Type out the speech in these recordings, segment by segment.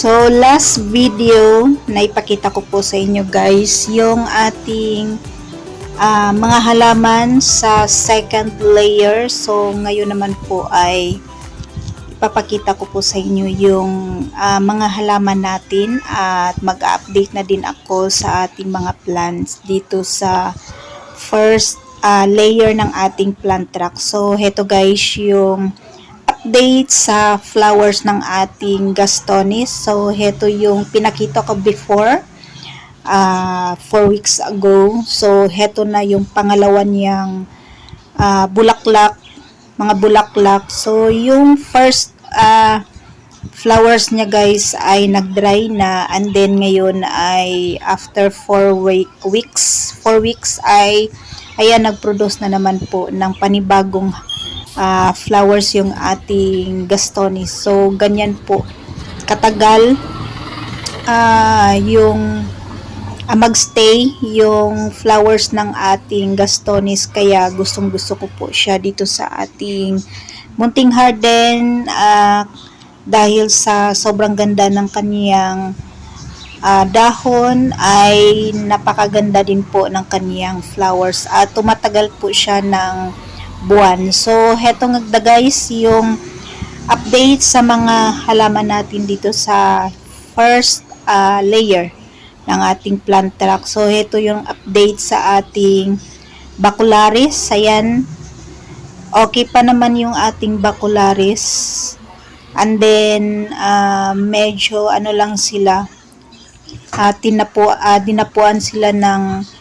So, last video, naipakita ko po sa inyo guys, yung ating mga halaman sa second layer. So, ngayon naman po ay ipapakita ko po sa inyo yung mga halaman natin at mag-update na din ako sa ating mga plants dito sa first layer ng ating plant track. So, heto guys yung update sa flowers ng ating Gastonis. So, heto yung pinakita ko before 4 weeks ago. So, heto na yung pangalawa niyang bulaklak, mga bulaklak. So, yung first flowers niya guys ay nag-dry na, and then ngayon ay after 4 weeks ay ayan, nag-produce na naman po ng panibagong flowers yung ating Gastonis. So, ganyan po katagal yung magstay yung flowers ng ating Gastonis, kaya gustong gusto ko po siya dito sa ating munting garden dahil sa sobrang ganda ng kaniyang dahon, ay napakaganda din po ng kaniyang flowers at tumatagal po siya ng buwan. So, heto nga guys yung update sa mga halaman natin dito sa first layer ng ating plant track. So, heto yung update sa ating Bacularis. Ayan, okay pa naman yung ating Bacularis. And then, medyo ano lang sila, dinapuan sila ng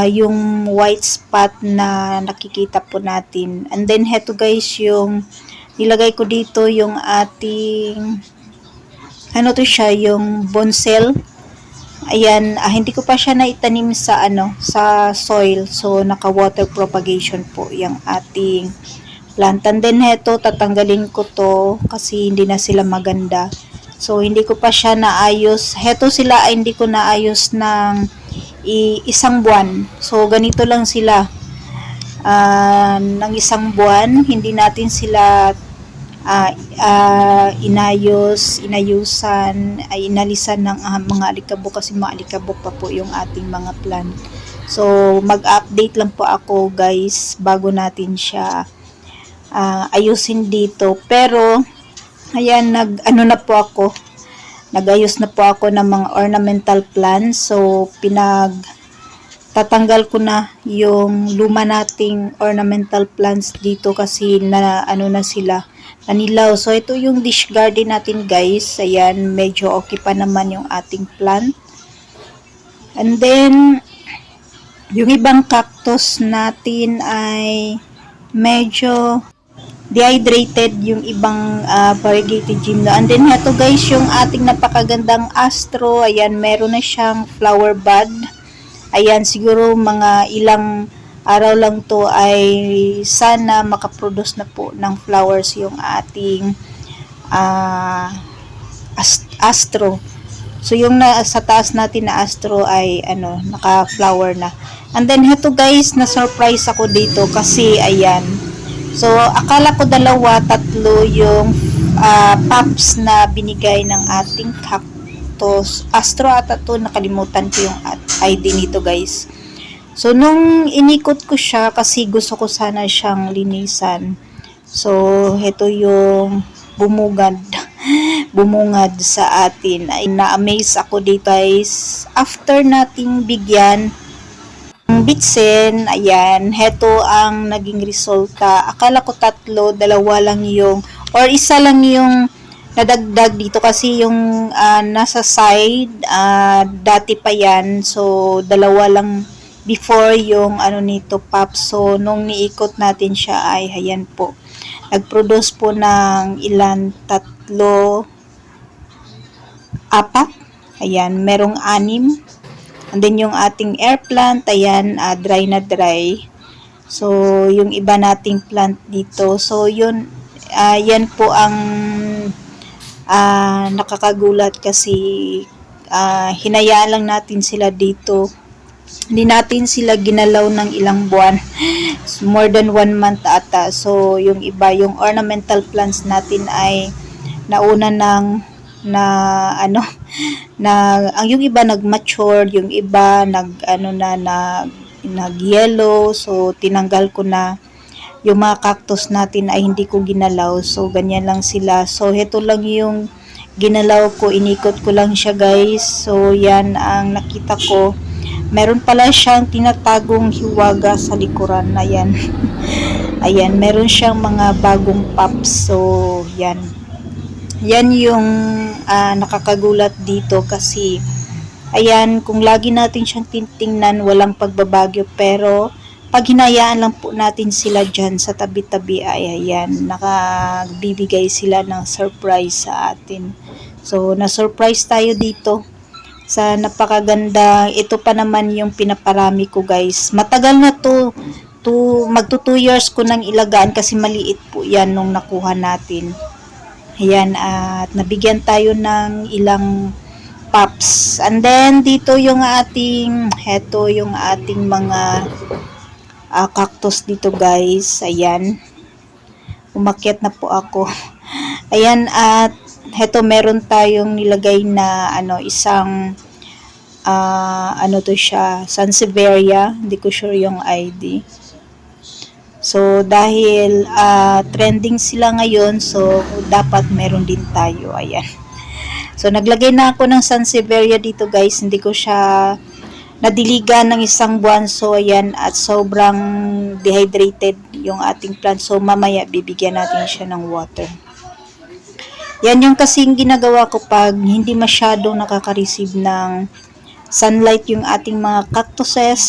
yung white spot na nakikita po natin. And then, heto guys yung nilagay ko dito yung ating ano to siya, yung bonsel. Ayan, hindi ko pa siya naitanim sa sa soil. So, naka water propagation po yung ating plant. And then, heto, tatanggalin ko to kasi hindi na sila maganda. So, hindi ko pa siya naayos. Heto sila ay hindi ko naayos ng isang buwan. So, ganito lang sila. Ng isang buwan, hindi natin sila inayusan, inalisan ng mga alikabok kasi mga alikabok pa po yung ating mga plant. So, mag-update lang po ako guys bago natin siya ayusin dito. Pero, ayan, nag-ayos na po ako ng mga ornamental plants. So, tatanggal ko na yung luma nating ornamental plants dito kasi na sila, nanilaw. So, ito yung dish garden natin guys. Ayan, medyo okay pa naman yung ating plant. And then, yung ibang cactus natin ay medyo dehydrated, yung ibang variegated gymno. And then, ito guys, yung ating napakagandang astro. Ayan, meron na siyang flower bud. Ayan, siguro mga ilang araw lang to ay sana makaproduce na po ng flowers yung ating astro. So, yung sa taas natin na astro ay naka-flower na. And then, ito guys, na-surprise ako dito kasi ayan. So, akala ko 2, 3 yung pops na binigay ng ating cactus. Astro ata to, nakalimutan ko yung ID nito guys. So, nung inikot ko siya, kasi gusto ko sana siyang linisan. So, ito yung bumungad sa atin. Ay, na-amaze ako dito guys. After nating bigyan bitsin, ayan, heto ang naging resulta. Akala ko 3, 2 lang yung, or 1 lang yung nadagdag dito kasi yung nasa side, dati pa yan. So, 2 lang before yung nito pop. So, nung niikot natin siya ay, ayan po, nag-produce po ng ilan, 3, 4, ayan, merong 6. And then, yung ating air plant, ayan, dry na dry. So, yung iba nating plant dito. So, yun, yan po ang nakakagulat kasi hinayaan lang natin sila dito. Hindi natin sila ginalaw ng ilang buwan. More than 1 month ata. So, yung iba, yung ornamental plants natin ay nauna ng na ano na ang yung iba nag-mature, yung iba nag-yellow. So tinanggal ko na yung mga cactus natin ay hindi ko ginalaw. So ganyan lang sila. So heto lang yung ginalaw ko, inikot ko lang siya guys. So yan ang nakita ko. Meron pala siyang tinatagong hiwaga sa likuran. Ayan. Ayan, meron siyang mga bagong pops. So yan. Yan yung nakakagulat dito kasi ayan, kung lagi natin siyang titingnan, walang pagbabagyo, pero pag hinayaan lang po natin sila dyan sa tabi-tabi ay ayan, nakabibigay sila ng surprise sa atin. So, na-surprise tayo dito sa napakaganda. Ito pa naman yung pinaparami ko guys. Matagal na to. Magto 2 years ko nang ilagaan kasi maliit po yan nung nakuha natin. Ayan, at nabigyan tayo ng ilang pops. And then, dito yung ating mga cactus dito guys. Ayan. Umakyat na po ako. Ayan, at heto meron tayong nilagay na isang to siya, Sansevieria. Hindi ko sure yung ID. So, dahil trending sila ngayon, so dapat meron din tayo. Ayan. So, naglagay na ako ng Sansevieria dito guys. Hindi ko siya nadiligan ng 1 buwan. So, ayan. At sobrang dehydrated yung ating plant. So, mamaya bibigyan natin siya ng water. Yan yung kasing ginagawa ko pag hindi masyadong nakaka-receive ng sunlight yung ating mga cactuses,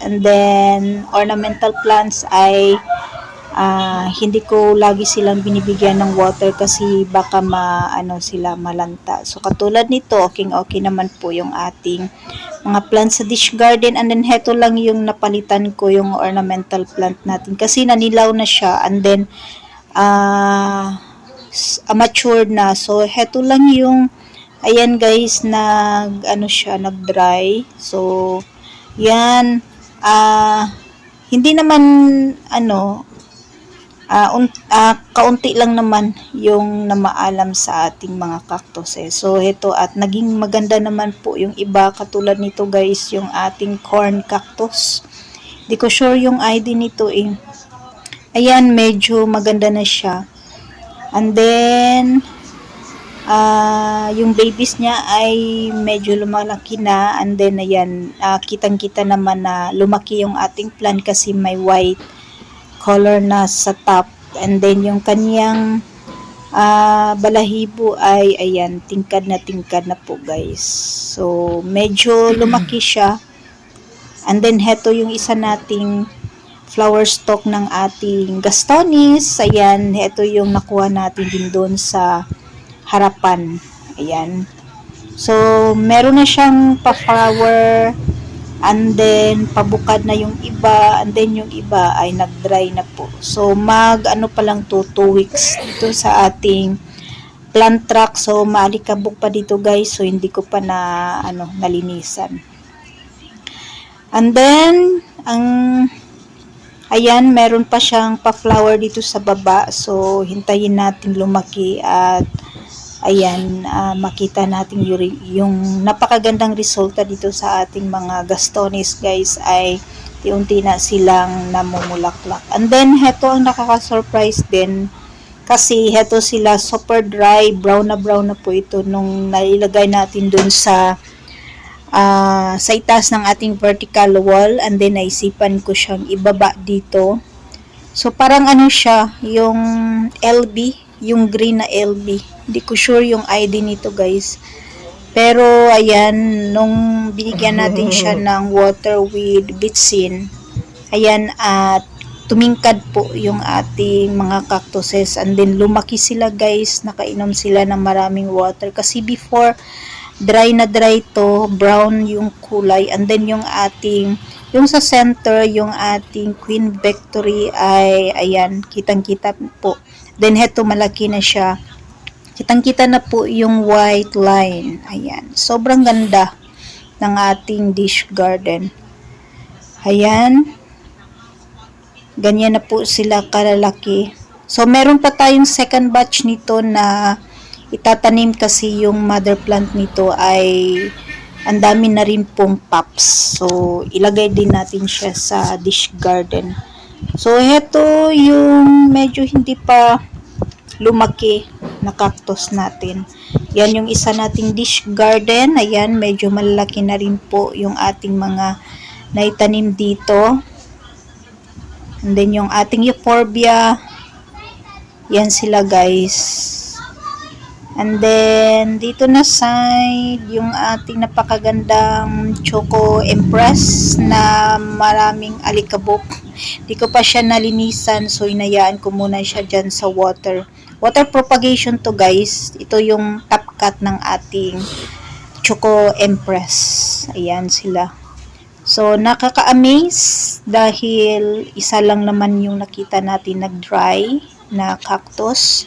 and then ornamental plants ay hindi ko lagi silang binibigyan ng water kasi baka sila malanta. So katulad nito, okay naman po yung ating mga plants sa dish garden. And then heto lang yung napalitan ko, yung ornamental plant natin kasi nanilaw na siya, and then matured na. So heto lang yung ayan guys, nag-dry. So, yan, hindi naman, kaunti lang naman yung namaalam sa ating mga cactus. So, ito, at naging maganda naman po yung iba, katulad nito guys, yung ating corn cactus. Di ko sure yung ID nito eh. Ayan, medyo maganda na siya. And then, yung babies niya ay medyo lumalaki na, and then ayan, kitang-kita naman na lumaki yung ating plant kasi may white color na sa top, and then yung kanyang balahibo ay ayan, tingkad na po guys. So medyo lumaki siya. And then heto yung isa nating flower stalk ng ating gastonis. Ayan, heto yung nakuha natin din doon sa harapan. Ayan. So, meron na siyang pa-flower, and then pabukad na yung iba, and then yung iba ay nag-dry na po. So, pa lang to 2 weeks dito sa ating plant truck. So, maalikabok pa dito guys. So, hindi ko pa nalinisan. And then, ayan, meron pa siyang pa-flower dito sa baba. So, hintayin natin lumaki at ayan, makita natin yung napakagandang resulta dito sa ating mga gastonis guys, ay unti na silang namumulaklak. And then, heto ang nakaka-surprise din kasi heto sila super dry, brown na po ito nung nailagay natin dun sa itaas ng ating vertical wall, and then naisipan ko siyang ibaba dito. So, parang siya, yung LB, yung green na LB. Hindi ko sure yung ID nito guys. Pero ayan, nung binigyan natin siya ng water with bitsin, ayan, at tumingkad po yung ating mga cactuses, and then lumaki sila guys, nakainom sila ng maraming water kasi before dry to, brown yung kulay, and then yung sa center, yung ating Queen Victory ay ayan, kitang-kita po. Then heto, malaki na siya. Kitang-kita na po yung white line. Ayan. Sobrang ganda ng ating dish garden. Ayan. Ganyan na po sila kalalaki. So, meron pa tayong second batch nito na itatanim kasi yung mother plant nito ay ang dami na rin pong pops. So, ilagay din natin siya sa dish garden. So, heto yung medyo hindi pa lumaki na cactus natin. Yan yung isa nating dish garden. Ayan, medyo malaki na rin po yung ating mga naitanim dito. And then yung ating euphorbia. Yan sila guys. And then, dito na side, yung ating napakagandang Choco Empress na maraming alikabok. Di ko pa siya nalinisan, so inayaan ko muna siya dyan sa water. Water propagation to guys. Ito yung top cut ng ating Choco Empress. Ayan sila. So, nakaka-amaze dahil isa lang naman yung nakita natin nag-dry na cactus.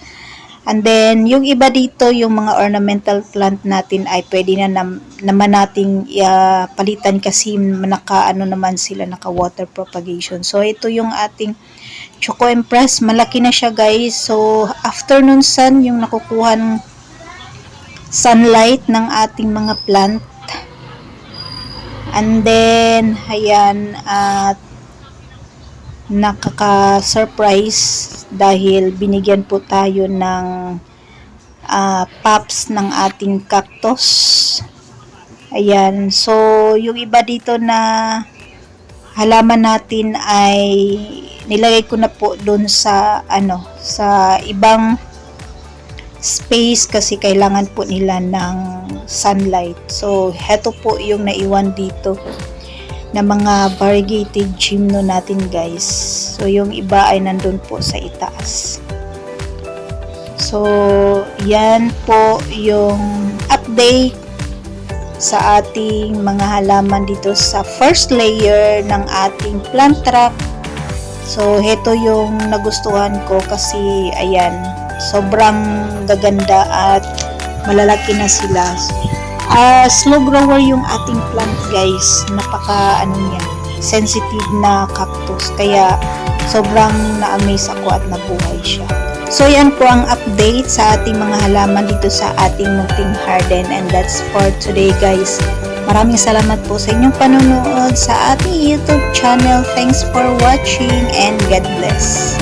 And then, yung iba dito, yung mga ornamental plant natin ay pwede na naman nating palitan kasi naka-ano naman sila, naka-water propagation. So, ito yung ating Choco Empress. Malaki na siya guys. So, afternoon sun, yung nakukuha ng sunlight ng ating mga plant. And then, ayan, at nakaka-surprise dahil binigyan po tayo ng pops ng ating cactus. Ayan. So, yung iba dito na halaman natin ay nilagay ko na po dun sa sa ibang space kasi kailangan po nila ng sunlight. So, heto po yung naiwan dito na mga variegated gymno natin guys. So, yung iba ay nandun po sa itaas. So, yan po yung update sa ating mga halaman dito sa first layer ng ating plant trap. So, heto yung nagustuhan ko kasi, ayan, sobrang gaganda at malalaki na sila. Slow grower yung ating plant guys, napaka sensitive na cactus, kaya sobrang na-amaze ako at nabuhay siya. So yan po ang update sa ating mga halaman dito sa ating munting garden, and that's for today guys. Maraming salamat po sa inyong panonood sa ating YouTube channel. Thanks for watching and God bless.